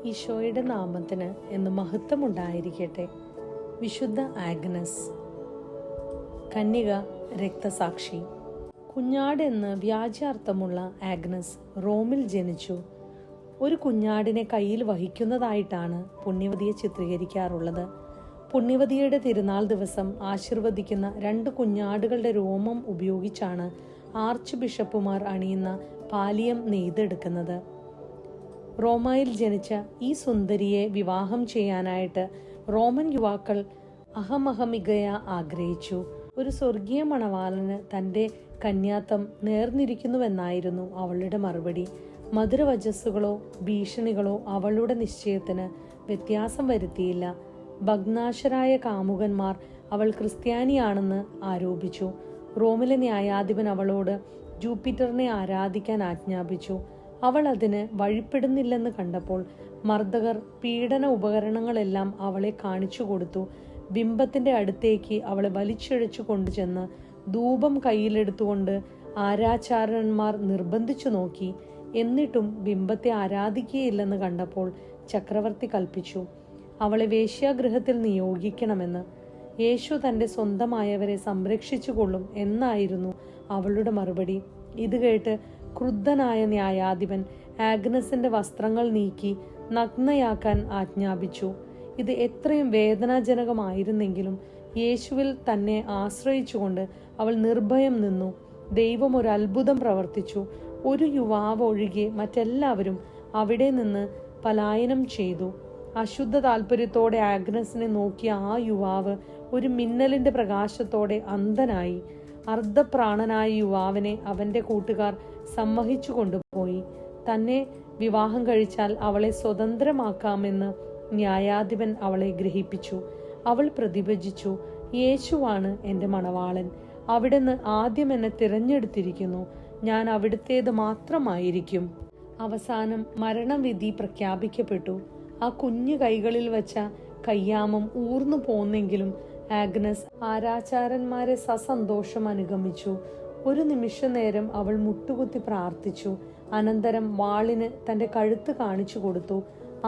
ഈശോയുടെ നാമത്തിന് എന്ന് മഹത്വമുണ്ടായിരിക്കട്ടെ. വിശുദ്ധ ആഗ്നസ്, കന്യക രക്തസാക്ഷി. കുഞ്ഞാട് എന്ന് വ്യാജാർത്ഥമുള്ള ആഗ്നസ് റോമിൽ ജനിച്ചു. ഒരു കുഞ്ഞാടിനെ കയ്യിൽ വഹിക്കുന്നതായിട്ടാണ് പുണ്യവതിയെ ചിത്രീകരിക്കാറുള്ളത്. പുണ്യവതിയുടെ തിരുനാൾ ദിവസം ആശീർവദിക്കുന്ന 2 കുഞ്ഞാടുകളുടെ രോമം ഉപയോഗിച്ചാണ് ആർച്ച് ബിഷപ്പുമാർ അണിയുന്ന പാലിയം നെയ്തെടുക്കുന്നത്. റോമയിൽ ജനിച്ച ഈ സുന്ദരിയെ വിവാഹം ചെയ്യാനായിട്ട് റോമൻ യുവാക്കൾ അഹമഹമികയ ആഗ്രഹിച്ചു. ഒരു സ്വർഗീയ മണവാളന് തൻ്റെ കന്യാത്തം നേർന്നിരിക്കുന്നുവെന്നായിരുന്നു അവളുടെ മറുപടി. മധുരവചസ്സുകളോ ഭീഷണികളോ അവളുടെ നിശ്ചയത്തിന് വ്യത്യാസം വരുത്തിയില്ല. ഭഗ്നാശരായ കാമുകന്മാർ അവൾ ക്രിസ്ത്യാനിയാണെന്ന് ആരോപിച്ചു. റോമിലെ ന്യായാധിപൻ അവളോട് ജൂപ്പിറ്ററിനെ ആരാധിക്കാൻ ആജ്ഞാപിച്ചു. അവൾ അതിന് വഴിപ്പെടുന്നില്ലെന്ന് കണ്ടപ്പോൾ മർദ്ദകർ പീഡന ഉപകരണങ്ങളെല്ലാം അവളെ കാണിച്ചു കൊടുത്തു. ബിംബത്തിന്റെ അടുത്തേക്ക് അവളെ വലിച്ചിഴച്ചു കൊണ്ടുചെന്ന് ധൂപം കയ്യിലെടുത്തുകൊണ്ട് ആരാചാരന്മാർ നിർബന്ധിച്ചു നോക്കി. എന്നിട്ടും ബിംബത്തെ ആരാധിക്കുകയില്ലെന്ന് കണ്ടപ്പോൾ ചക്രവർത്തി കൽപ്പിച്ചു അവളെ വേശ്യാഗൃഹത്തിൽ നിയോഗിക്കണമെന്ന്. യേശു തൻ്റെ സ്വന്തമായവരെ സംരക്ഷിച്ചു കൊള്ളും എന്നായിരുന്നു അവളുടെ മറുപടി. ഇത് കേട്ട് ക്രുദ്ധനായ ന്യായാധിപൻ ആഗ്നസിന്റെ വസ്ത്രങ്ങൾ നീക്കി നഗ്നയാക്കാൻ ആജ്ഞാപിച്ചു. ഇത് എത്രയും വേദനാജനകമായിരുന്നെങ്കിലും യേശുവിൽ തന്നെ ആശ്രയിച്ചുകൊണ്ട് അവൾ നിർഭയം നിന്നു. ദൈവം ഒരു അത്ഭുതം പ്രവർത്തിച്ചു. ഒരു യുവാവ് ഒഴികെ മറ്റെല്ലാവരും അവിടെ നിന്ന് പലായനം ചെയ്തു. അശുദ്ധ താല്പര്യത്തോടെ ആഗ്നസിനെ നോക്കിയ ആ യുവാവ് ഒരു മിന്നലിന്റെ പ്രകാശത്തോടെ അന്ധനായി. അർദ്ധപ്രാണനായ യുവാവിനെ അവന്റെ കൂട്ടുകാർ സമ്മതിച്ചു കൊണ്ടുപോയി. തന്നെ വിവാഹം കഴിച്ചാൽ അവളെ സ്വതന്ത്രമാക്കാമെന്ന് ന്യായാധിപൻ അവളെ ഗ്രഹിപ്പിച്ചു. അവൾ പ്രതിഭജിച്ചു, യേശുവാണ് എൻ്റെ മണവാളൻ. അവിടുന്ന് ആദ്യം എന്നെ തിരഞ്ഞെടുത്തിരിക്കുന്നു. ഞാൻ അവിടുത്തേത് മാത്രമായിരിക്കും. അവസാനം മരണവിധി പ്രഖ്യാപിക്കപ്പെട്ടു. ആ കുഞ്ഞു കൈകളിൽ വച്ച കയ്യാമം ഊർന്നു പോന്നെങ്കിലും ആഗ്നസ് ആരാചാരന്മാരെ സസന്തോഷം അനുഗമിച്ചു. ഒരു നിമിഷ നേരം അവൾ മുട്ടുകുത്തി പ്രാർത്ഥിച്ചു. അനന്തരം വാളിന് തന്റെ കഴുത്ത് കാണിച്ചു കൊടുത്തു.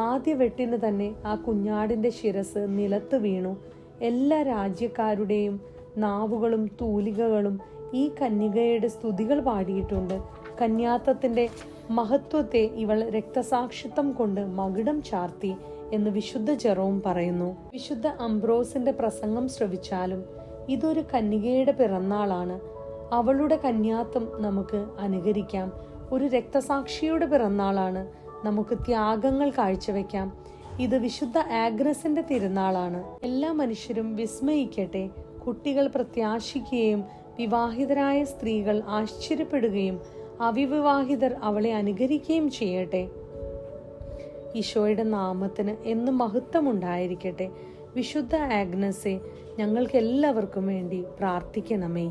ആദ്യ വെട്ടിന് തന്നെ ആ കുഞ്ഞാടിന്റെ ശിരസ് നിലത്ത് വീണു. എല്ലാ രാജ്യക്കാരുടെയും നാവുകളും തൂലികകളും ഈ കന്യകയുടെ സ്തുതികൾ പാടിയിട്ടുണ്ട്. കന്യാത്തത്തിന്റെ മഹത്വത്തെ ഇവൾ രക്തസാക്ഷിത്വം കൊണ്ട് മകുടം ചാർത്തി എന്ന് വിശുദ്ധ ജെറോം പറയുന്നു. വിശുദ്ധ അംബ്രോസിന്റെ പ്രസംഗം ശ്രവിച്ചാലും ഇതൊരു കന്യകയുടെ പിറന്നാളാണ്. അവളുടെ കന്യാത്വം നമുക്ക് അനുകരിക്കാം. ഒരു രക്തസാക്ഷിയുടെ പിറന്നാളാണ്. നമുക്ക് ത്യാഗങ്ങൾ കാഴ്ചവെക്കാം. ഇത് വിശുദ്ധ ആഗ്നസിന്റെ തിരുനാളാണ്. എല്ലാ മനുഷ്യരും വിസ്മയിക്കട്ടെ. കുട്ടികൾ പ്രത്യാശിക്കുകയും വിവാഹിതരായ സ്ത്രീകൾ ആശ്ചര്യപ്പെടുകയും അവിവാഹിതർ അവളെ അനുകരിക്കുകയും ചെയ്യട്ടെ. ഈശോയുടെ നാമത്തിന് എന്നും മഹത്വമുണ്ടായിരിക്കട്ടെ. വിശുദ്ധ ആഗ്നസെ, ഞങ്ങൾക്ക് എല്ലാവർക്കും വേണ്ടി പ്രാർത്ഥിക്കണമേ.